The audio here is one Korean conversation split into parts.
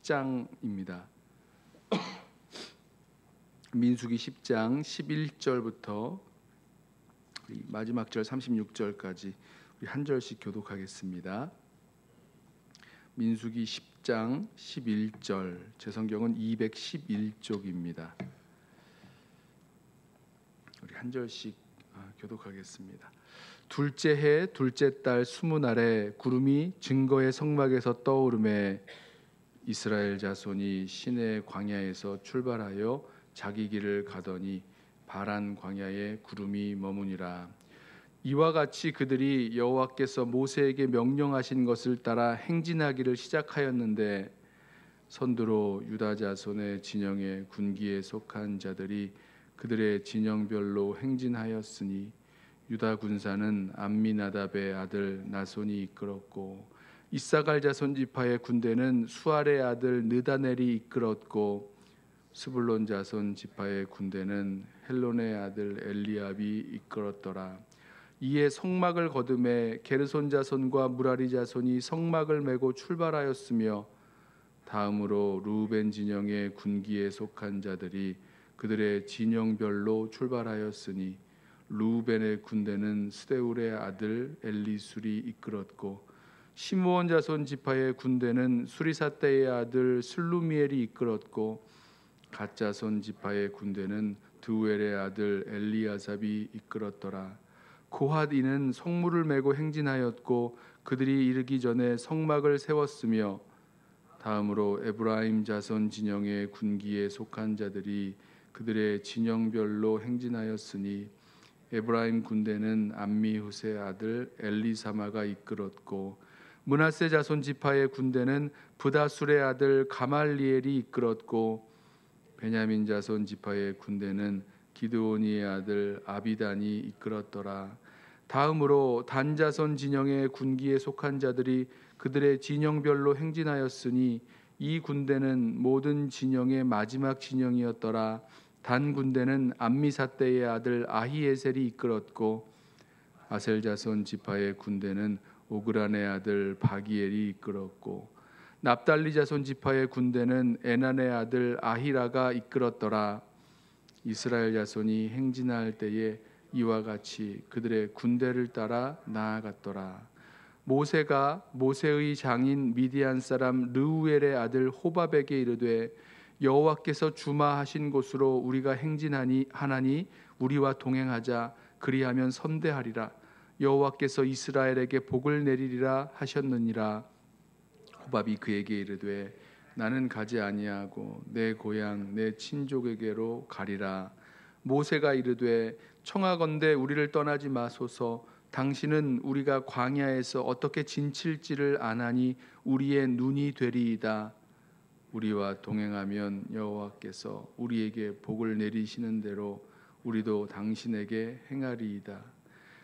10장입니다. 민수기 10장 11절부터 마지막 절 36절까지 우리 한 절씩 교독하겠습니다. 민수기 10장 11절, 제 성경은 211쪽입니다. 우리 한 절씩 교독하겠습니다. 둘째 해 둘째 달 20날에 구름이 증거의 성막에서 떠오르매 이스라엘 자손이 시내 광야에서 출발하여 자기 길을 가더니 바란 광야에 구름이 머무니라. 이와 같이 그들이 여호와께서 모세에게 명령하신 것을 따라 행진하기를 시작하였는데 선두로 유다 자손의 진영의 군기에 속한 자들이 그들의 진영별로 행진하였으니 유다 군사는 암미나답의 아들 나손이 이끌었고 이사갈 자손 지파의 군대는 수알의 아들 느다넬이 이끌었고 스불론 자손 지파의 군대는 헬론의 아들 엘리압이 이끌었더라. 이에 성막을 거두매 게르손 자손과 무라리 자손이 성막을 메고 출발하였으며 다음으로 루벤 진영의 군기에 속한 자들이 그들의 진영별로 출발하였으니 루벤의 군대는 스데울의 아들 엘리술이 이끌었고 시므온 자손 지파의 군대는 수리사떼의 아들 슬루미엘이 이끌었고 갓 자손 지파의 군대는 드우엘의 아들 엘리아삽이 이끌었더라. 고핫인은 성물을 메고 행진하였고 그들이 이르기 전에 성막을 세웠으며 다음으로 에브라임 자손 진영의 군기에 속한 자들이 그들의 진영별로 행진하였으니 에브라임 군대는 암미후세 아들 엘리사마가 이끌었고 므낫세 자손 지파의 군대는 브다술의 아들 가말리엘이 이끌었고 베냐민 자손 지파의 군대는 기드오니의 아들 아비단이 이끌었더라. 다음으로 단 자손 진영의 군기에 속한 자들이 그들의 진영별로 행진하였으니 이 군대는 모든 진영의 마지막 진영이었더라. 단 군대는 암미사떼의 아들 아히에셀이 이끌었고 아셀 자손 지파의 군대는 오그란의 아들 바기엘이 이끌었고 납달리 자손 지파의 군대는 에난의 아들 아히라가 이끌었더라. 이스라엘 자손이 행진할 때에 이와 같이 그들의 군대를 따라 나아갔더라. 모세가 모세의 장인 미디안 사람 르우엘의 아들 호밥에게 이르되 여호와께서 주마하신 곳으로 우리가 행진하니 우리와 동행하자. 그리하면 선대하리라. 여호와께서 이스라엘에게 복을 내리리라 하셨느니라. 호밥이 그에게 이르되 나는 가지 아니하고 내 고향 내 친족에게로 가리라. 모세가 이르되 청하건대 우리를 떠나지 마소서. 당신은 우리가 광야에서 어떻게 진칠지를 아나니 우리의 눈이 되리이다. 우리와 동행하면 여호와께서 우리에게 복을 내리시는 대로 우리도 당신에게 행하리이다.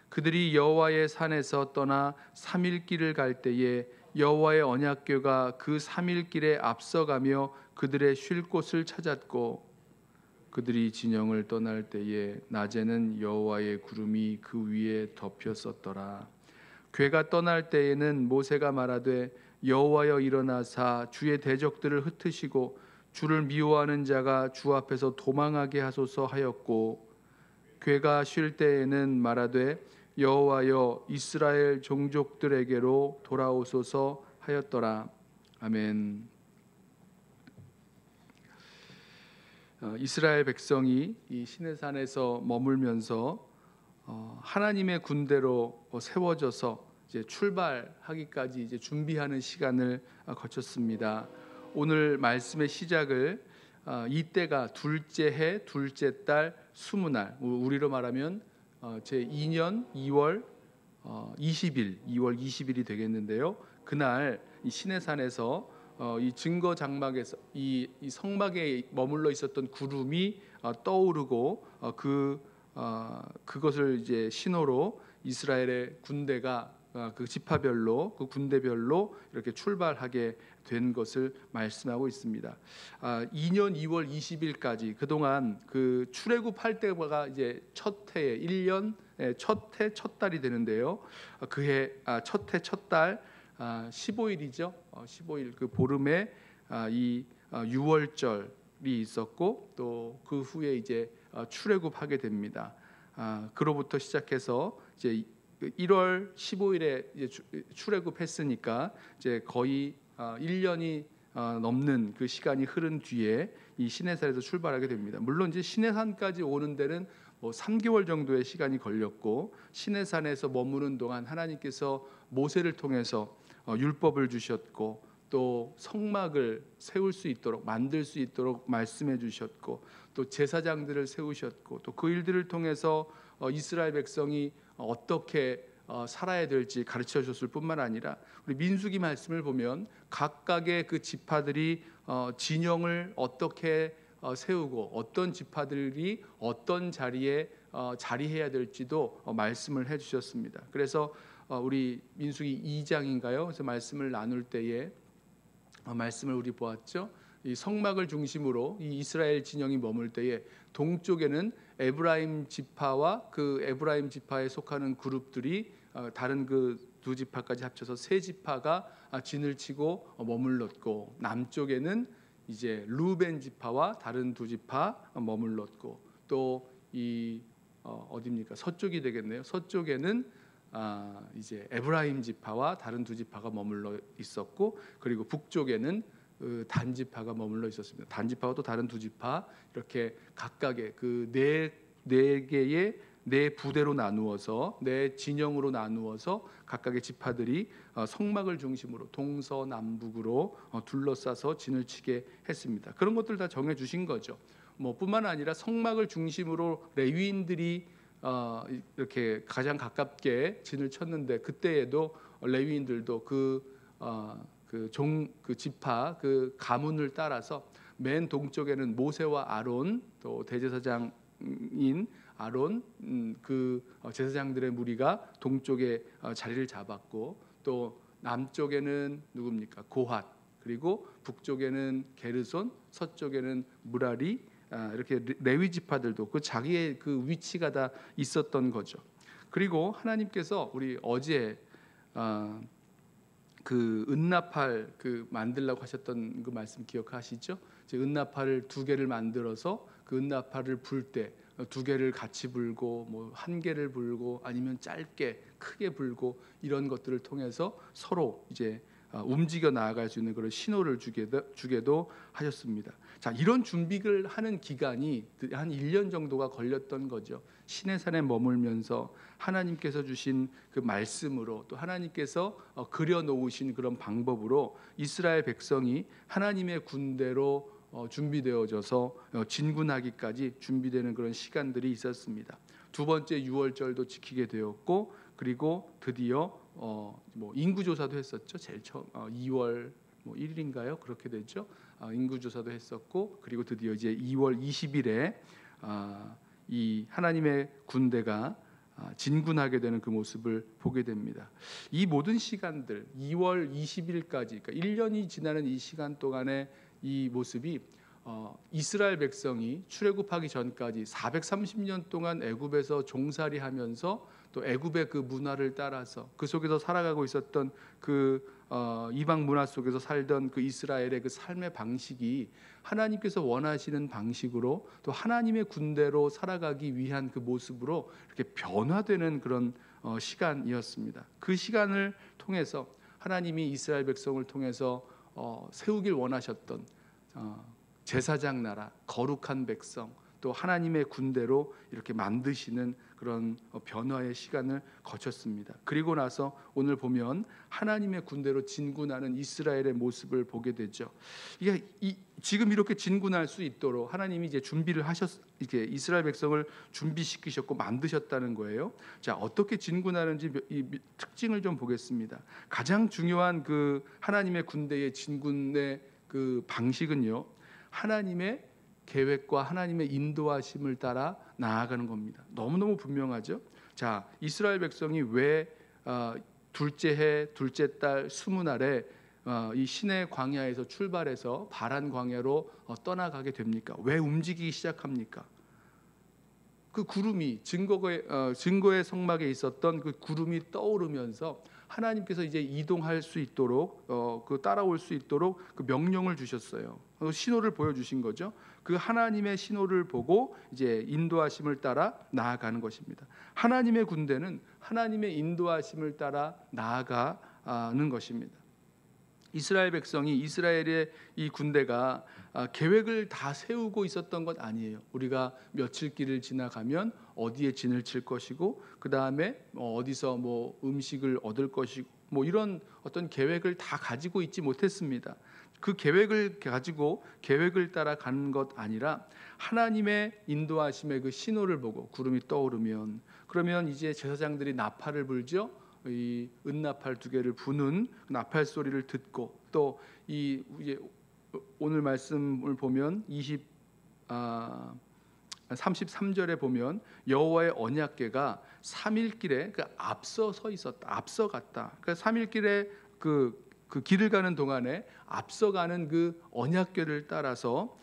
그들이 여호와의 산에서 떠나 3일 길을 갈 때에 여호와의 언약궤가 그 3일 길에 앞서가며 그들의 쉴 곳을 찾았고 그들이 진영을 떠날 때에 낮에는 여호와의 구름이 그 위에 덮였었더라. 궤가 떠날 때에는 모세가 말하되 여호와여 일어나사 주의 대적들을 흩으시고 주를 미워하는 자가 주 앞에서 도망하게 하소서 하였고 궤가 쉴 때에는 말하되 여호와여 이스라엘 종족들에게로 돌아오소서 하였더라. 아멘. 이스라엘 백성이 이 시내산에서 머물면서 하나님의 군대로 세워져서 이제 출발하기까지 이제 준비하는 시간을 거쳤습니다. 오늘 말씀의 시작을 이때가 둘째 해 둘째 달 20날, 우리로 말하면 제 2년 2월 20일, 2월 20일이 되겠는데요. 그날 이 시내산에서 이 증거 장막에서 이 성막에 머물러 있었던 구름이 떠오르고 그것을 이제 신호로 이스라엘의 군대가 그 지파별로 그 군대별로 이렇게 출발하게 된 것을 말씀하고 있습니다. 2년 2월 20일까지 그동안 그 출애굽할 때가 이제 첫 해에 1년 첫 해 첫 달이 되는데요. 그해 첫 해 첫 달 15일이죠. 15일 그 보름에 이 유월절이 있었고 또 그 후에 이제 출애굽하게 됩니다. 그로부터 시작해서 이제 1월 15일에 이제 출애굽했으니까 이제 거의 1년이 넘는 그 시간이 흐른 뒤에 이 시내산에서 출발하게 됩니다. 물론 이제 시내산까지 오는 데는 뭐 3개월 정도의 시간이 걸렸고 시내산에서 머무는 동안 하나님께서 모세를 통해서 율법을 주셨고 또 성막을 세울 수 있도록 만들 수 있도록 말씀해 주셨고 또 제사장들을 세우셨고 또 그 일들을 통해서 이스라엘 백성이 어떻게 살아야 될지 가르쳐 주셨을 뿐만 아니라 우리 민수기 말씀을 보면 각각의 그 지파들이 진영을 어떻게 세우고 어떤 지파들이 어떤 자리에 자리해야 될지도 말씀을 해주셨습니다. 그래서 우리 민수기 2장인가요? 그래서 말씀을 나눌 때에 말씀을 우리 보았죠. 이 성막을 중심으로 이 이스라엘 진영이 머물 때에 동쪽에는 에브라임 지파와 그 에브라임 지파에 속하는 그룹들이 다른 그 두 지파까지 합쳐서 세 지파가 진을 치고 머물렀고 남쪽에는 이제 루벤 지파와 다른 두 지파 머물렀고 또 이 어디입니까? 서쪽이 되겠네요. 서쪽에는 이제 에브라임 지파와 다른 두 지파가 머물러 있었고 그리고 북쪽에는 단 지파가 머물러 있었습니다. 단 지파와 또 다른 두 지파 이렇게 각각의 그 네 개의 네 부대로 나누어서 네 진영으로 나누어서 각각의 지파들이 성막을 중심으로 동서남북으로 둘러싸서 진을 치게 했습니다. 그런 것들 다 정해 주신 거죠. 뭐 뿐만 아니라 성막을 중심으로 레위인들이 이렇게 가장 가깝게 진을 쳤는데 그때에도 레위인들도 그 지파 그 가문을 따라서 맨 동쪽에는 모세와 아론 또 대제사장인 아론 그 제사장들의 무리가 동쪽에 자리를 잡았고 또 남쪽에는 누굽니까? 고핫 그리고 북쪽에는 게르손 서쪽에는 무라리 이렇게 레위 지파들도 그 자기의 그 위치가 다 있었던 거죠. 그리고 하나님께서 우리 어제 그 은나팔 그 만들라고 하셨던 그 말씀 기억하시죠? 은나팔을 두 개를 만들어서 그 은나팔을 불 때 두 개를 같이 불고 뭐 한 개를 불고 아니면 짧게 크게 불고 이런 것들을 통해서 서로 이제 움직여 나아갈 수 있는 그런 신호를 주게도 하셨습니다. 자, 이런 준비를 하는 기간이 한 1년 정도가 걸렸던 거죠. 시내산에 머물면서 하나님께서 주신 그 말씀으로 또 하나님께서 그려 놓으신 그런 방법으로 이스라엘 백성이 하나님의 군대로 준비되어져서 진군하기까지 준비되는 그런 시간들이 있었습니다. 두 번째 유월절도 지키게 되었고 그리고 드디어 뭐 인구조사도 했었죠. 제일 처음 2월 뭐 1일인가요? 그렇게 되죠. 인구조사도 했었고 그리고 드디어 이제 2월 20일에 이 하나님의 군대가 진군하게 되는 그 모습을 보게 됩니다. 이 모든 시간들 2월 20일까지 그러니까 1년이 지나는 이 시간 동안에 이 모습이 이스라엘 백성이 출애굽하기 전까지 430년 동안 애굽에서 종살이하면서 또 애굽의 그 문화를 따라서 그 속에서 살아가고 있었던 그 이방 문화 속에서 살던 그 이스라엘의 그 삶의 방식이 하나님께서 원하시는 방식으로 또 하나님의 군대로 살아가기 위한 그 모습으로 이렇게 변화되는 그런 시간이었습니다. 그 시간을 통해서 하나님이 이스라엘 백성을 통해서 세우길 원하셨던 제사장 나라, 거룩한 백성, 또 하나님의 군대로 이렇게 만드시는 그런 변화의 시간을 거쳤습니다. 그리고 나서 오늘 보면 하나님의 군대로 진군하는 이스라엘의 모습을 보게 되죠. 이게 지금 이렇게 진군할 수 있도록 하나님이 이제 준비를 이렇게 이스라엘 백성을 준비시키셨고 만드셨다는 거예요. 자, 어떻게 진군하는지 이 특징을 좀 보겠습니다. 가장 중요한 그 하나님의 군대의 진군의 그 방식은요. 하나님의 계획과 하나님의 인도하심을 따라 나아가는 겁니다. 너무너무 분명하죠. 자, 이스라엘 백성이 왜 둘째 해 둘째 달 20날에 이 시내 광야에서 출발해서 바란 광야로 떠나가게 됩니까? 왜 움직이기 시작합니까? 그 구름이 증거의 성막에 있었던 그 구름이 떠오르면서 하나님께서 이제 이동할 수 있도록 그 따라올 수 있도록 그 명령을 주셨어요. 신호를 보여주신 거죠. 그 하나님의 신호를 보고 이제 인도하심을 따라 나아가는 것입니다. 하나님의 군대는 하나님의 인도하심을 따라 나아가는 것입니다. 이스라엘 백성이, 이스라엘의 이 군대가 계획을 다 세우고 있었던 것 아니에요. 우리가 며칠 길을 지나가면 어디에 진을 칠 것이고, 그 다음에 어디서 뭐 음식을 얻을 것이고, 뭐 이런 어떤 계획을 다 가지고 있지 못했습니다. 그 계획을 가지고 계획을 따라 가는 것 아니라 하나님의 인도하심의 그 신호를 보고 구름이 떠오르면, 그러면 이제 제사장들이 나팔을 불죠. 이 은나팔 2개를 부는 나팔 소리를 듣고, 또 이 오늘 말씀을 보면 33절에 보면 여호와의 언약궤가 3일 길에 그 앞서 서 있었다, 앞서갔다. 그러니까 3일 길에 그 길을 가는 동안에 앞서가는 그 언약궤를 따라서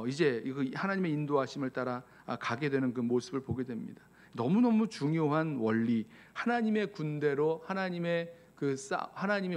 이제 하나님의 인도하심을 따라 가게 되는 그 모습을 보게 됩니다. 너무너무 중요한 원리, 하나님의 군대로 하나님이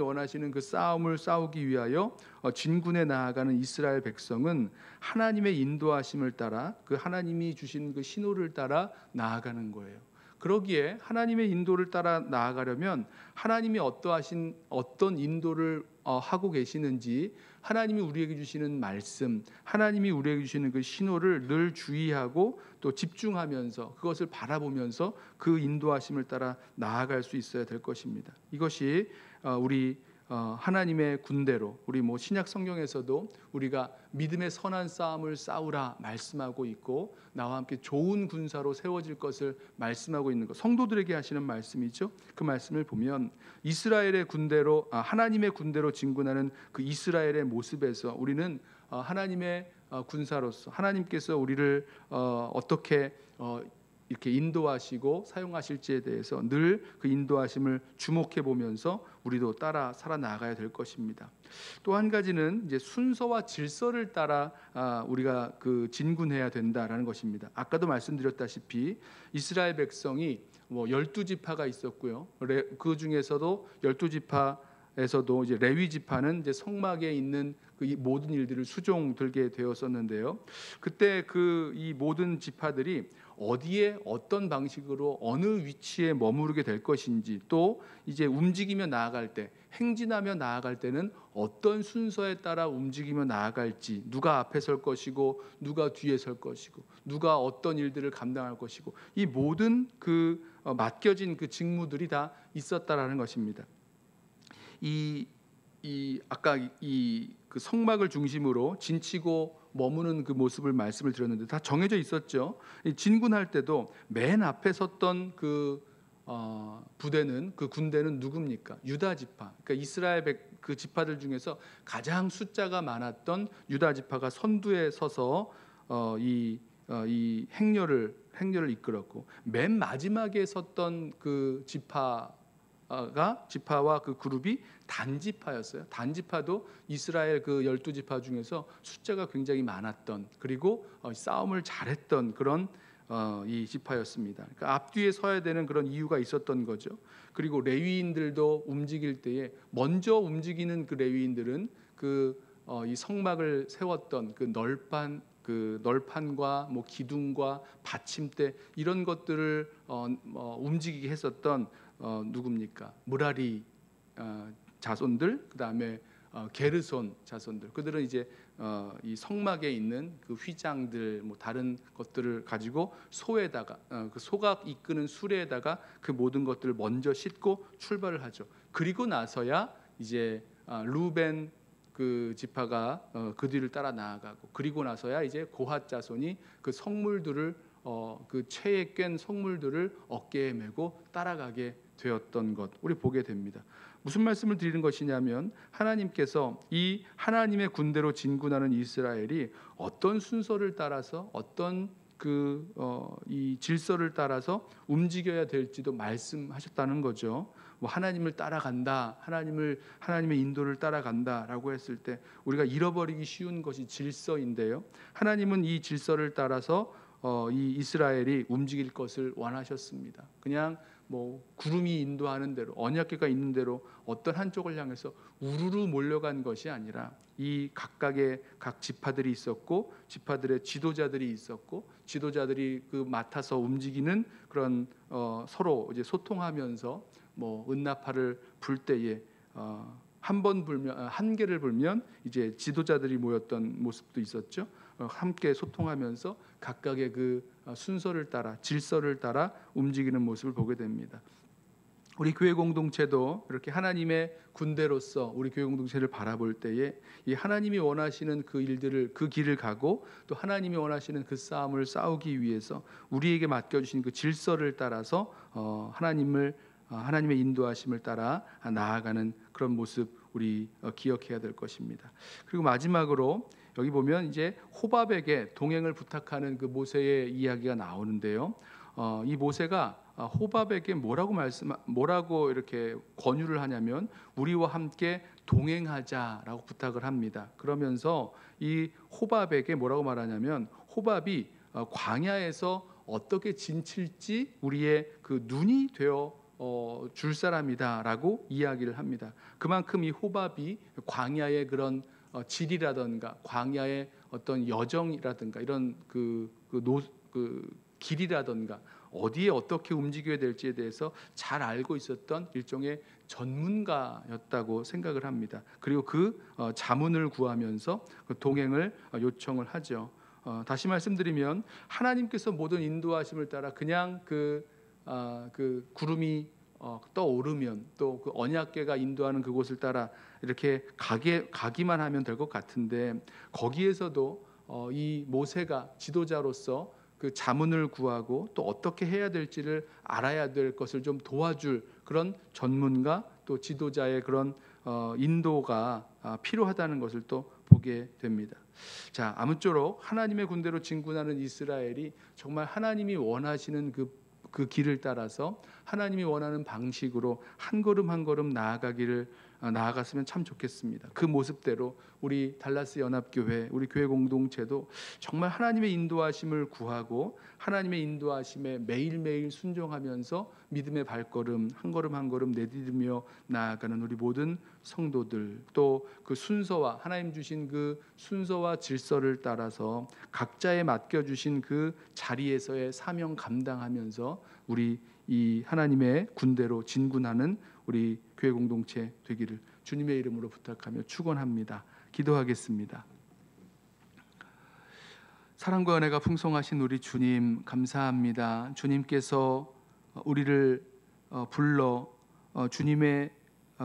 원하시는 그 싸움을 싸우기 위하여 진군에 나아가는 이스라엘 백성은 하나님의 인도하심을 따라 그 하나님이 주신 그 신호를 따라 나아가는 거예요. 그러기에 하나님의 인도를 따라 나아가려면 하나님이 어떤 인도를 하고 계시는지, 하나님이 우리에게 주시는 말씀, 하나님이 우리에게 주시는 그 신호를 늘 주의하고 또 집중하면서 그것을 바라보면서 그 인도하심을 따라 나아갈 수 있어야 될 것입니다. 이것이 우리 하나님의 군대로, 우리 뭐 신약 성경에서도 우리가 믿음의 선한 싸움을 싸우라 말씀하고 있고, 나와 함께 좋은 군사로 세워질 것을 말씀하고 있는 것, 성도들에게 하시는 말씀이죠. 그 말씀을 보면 이스라엘의 군대로, 하나님의 군대로 진군하는 그 이스라엘의 모습에서 우리는 하나님의 군사로서 하나님께서 우리를 어떻게 이렇게 인도하시고 사용하실지에 대해서 늘 그 인도하심을 주목해 보면서 우리도 따라 살아나가야 될 것입니다. 또 한 가지는 이제 순서와 질서를 따라 우리가 그 진군해야 된다라는 것입니다. 아까도 말씀드렸다시피 이스라엘 백성이 뭐 12지파가 있었고요. 그 중에서도 12지파에서도 이제 레위 지파는 이제 성막에 있는 그 모든 일들을 수종 들게 되었었는데요. 그때 이 모든 지파들이 어디에 어떤 방식으로 어느 위치에 머무르게 될 것인지, 또 이제 움직이며 나아갈 때, 행진하며 나아갈 때는 어떤 순서에 따라 움직이며 나아갈지, 누가 앞에 설 것이고 누가 뒤에 설 것이고 누가 어떤 일들을 감당할 것이고, 이 모든 맡겨진 그 직무들이 다 있었다라는 것입니다. 아까 그 성막을 중심으로 진치고 머무는 그 모습을 말씀을 드렸는데 다 정해져 있었죠. 진군할 때도 맨 앞에 섰던 그 부대는, 그 군대는 누굽니까? 유다 지파. 그러니까 이스라엘 그 지파들 중에서 가장 숫자가 많았던 유다 지파가 선두에 서서 이 행렬을 이끌었고, 맨 마지막에 섰던 그 지파와 그 그룹이 단지파였어요. 단지파도 이스라엘 그 12지파 중에서 숫자가 굉장히 많았던, 그리고 싸움을 잘했던 그런 이 지파였습니다. 그러니까 앞뒤에 서야 되는 그런 이유가 있었던 거죠. 그리고 레위인들도 움직일 때에 먼저 움직이는 그 레위인들은 이 성막을 세웠던 그 널판과 뭐 기둥과 받침대, 이런 것들을 움직이게 했었던 누굽니까? 무라리 자손들, 그 다음에 게르손 자손들, 그들은 이제 이 성막에 있는 그 휘장들, 뭐 다른 것들을 가지고 소에다가 그 소가 이끄는 수레에다가 그 모든 것들을 먼저 싣고 출발을 하죠. 그리고 나서야 이제 루벤 그 지파가 그 뒤를 따라 나아가고, 그리고 나서야 이제 고핫 자손이 그 성물들을 그 채에 꿰n 성물들을 어깨에 메고 따라가게 되었던 것, 우리 보게 됩니다. 무슨 말씀을 드리는 것이냐면, 하나님께서 이 하나님의 군대로 진군하는 이스라엘이 어떤 순서를 따라서, 어떤 이 질서를 따라서 움직여야 될지도 말씀하셨다는 거죠. 뭐 하나님을 따라간다, 하나님의 인도를 따라간다라고 했을 때 우리가 잃어버리기 쉬운 것이 질서인데요. 하나님은 이 질서를 따라서 이 이스라엘이 움직일 것을 원하셨습니다. 그냥 뭐 구름이 인도하는 대로 언약궤가 있는 대로 어떤 한쪽을 향해서 우르르 몰려간 것이 아니라 이 각각의 각 지파들이 있었고 지파들의 지도자들이 있었고 지도자들이 그 맡아서 움직이는 그런 서로 이제 소통하면서 뭐 은나팔을 불 때에 한 번 불면 한 개를 불면 이제 지도자들이 모였던 모습도 있었죠. 함께 소통하면서 각각의 그 순서를 따라 질서를 따라 움직이는 모습을 보게 됩니다. 우리 교회 공동체도 이렇게 하나님의 군대로서 우리 교회 공동체를 바라볼 때에 이 하나님이 원하시는 그 일들을 그 길을 가고 또 하나님이 원하시는 그 싸움을 싸우기 위해서 우리에게 맡겨주신 그 질서를 따라서 하나님의 인도하심을 따라 나아가는 그런 모습 우리 기억해야 될 것입니다. 그리고 마지막으로 여기 보면 이제 호밥에게 동행을 부탁하는 그 모세의 이야기가 나오는데요. 이 모세가 호밥에게 뭐라고 이렇게 권유를 하냐면 우리와 함께 동행하자라고 부탁을 합니다. 그러면서 이 호밥에게 뭐라고 말하냐면 호밥이 광야에서 어떻게 지칠지 우리의 그 눈이 되어 줄 사람이다라고 이야기를 합니다. 그만큼 이 호밥이 광야의 그런 질이라든가 광야의 어떤 여정이라든가 이런 그 길이라든가 어디에 어떻게 움직여야 될지에 대해서 잘 알고 있었던 일종의 전문가였다고 생각을 합니다. 그리고 그 자문을 구하면서 그 동행을 요청을 하죠. 다시 말씀드리면 하나님께서 모든 인도하심을 따라 그냥 그 구름이 떠오르면 또 그 언약궤가 인도하는 그곳을 따라 이렇게 가기만 하면 될 것 같은데 거기에서도 이 모세가 지도자로서 그 자문을 구하고 또 어떻게 해야 될지를 알아야 될 것을 좀 도와줄 그런 전문가 또 지도자의 그런 인도가 필요하다는 것을 또 보게 됩니다. 자, 아무쪼록 하나님의 군대로 진군하는 이스라엘이 정말 하나님이 원하시는 그 길을 따라서 하나님이 원하는 방식으로 한 걸음 한 걸음 나아갔으면 참 좋겠습니다. 그 모습대로 우리 달라스 연합교회 우리 교회 공동체도 정말 하나님의 인도하심을 구하고 하나님의 인도하심에 매일매일 순종하면서 믿음의 발걸음 한 걸음 한 걸음 내디디며 나아가는 우리 모든 성도들 또 그 순서와 하나님 주신 그 순서와 질서를 따라서 각자에 맡겨주신 그 자리에서의 사명 감당하면서 우리 이 하나님의 군대로 진군하는 우리 교회 공동체 되기를 주님의 이름으로 부탁하며 축원합니다. 기도하겠습니다. 사랑과 은혜가 풍성하신 우리 주님 감사합니다. 주님께서 우리를 불러 주님의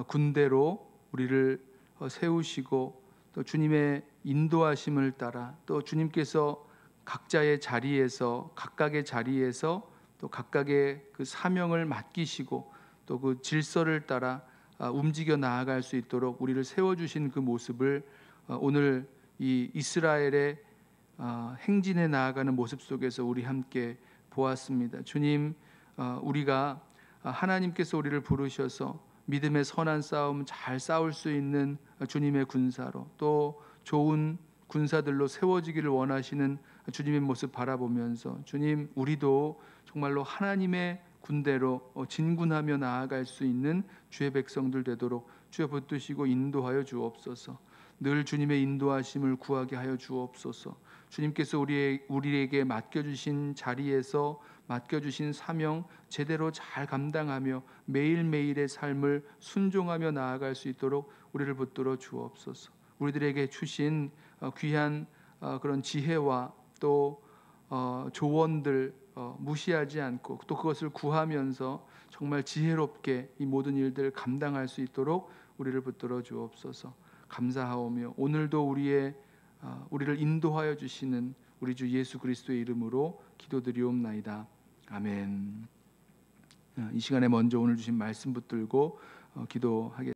군대로 우리를 세우시고 또 주님의 인도하심을 따라 또 주님께서 각각의 자리에서 또 각각의 그 사명을 맡기시고 또 그 질서를 따라 움직여 나아갈 수 있도록 우리를 세워주신 그 모습을 오늘 이 이스라엘의 행진해 나아가는 모습 속에서 우리 함께 보았습니다. 주님, 우리가 하나님께서 우리를 부르셔서 믿음의 선한 싸움 잘 싸울 수 있는 주님의 군사로 또 좋은 군사들로 세워지기를 원하시는 주님의 모습 바라보면서 주님, 우리도 정말로 하나님의 군대로 진군하며 나아갈 수 있는 주의 백성들 되도록 주여 붙드시고 인도하여 주옵소서. 늘 주님의 인도하심을 구하게 하여 주옵소서. 주님께서 우리에게 맡겨주신 자리에서 맡겨주신 사명 제대로 잘 감당하며 매일매일의 삶을 순종하며 나아갈 수 있도록 우리를 붙들어 주옵소서. 우리들에게 주신 귀한 그런 지혜와 또 조언들 무시하지 않고 또 그것을 구하면서 정말 지혜롭게 이 모든 일들을 감당할 수 있도록 우리를 붙들어 주옵소서. 감사하오며 오늘도 우리를 인도하여 주시는 우리 주 예수 그리스도의 이름으로 기도드리옵나이다. 아멘. 이 시간에 먼저 오늘 주신 말씀 붙들고 기도하겠습니다.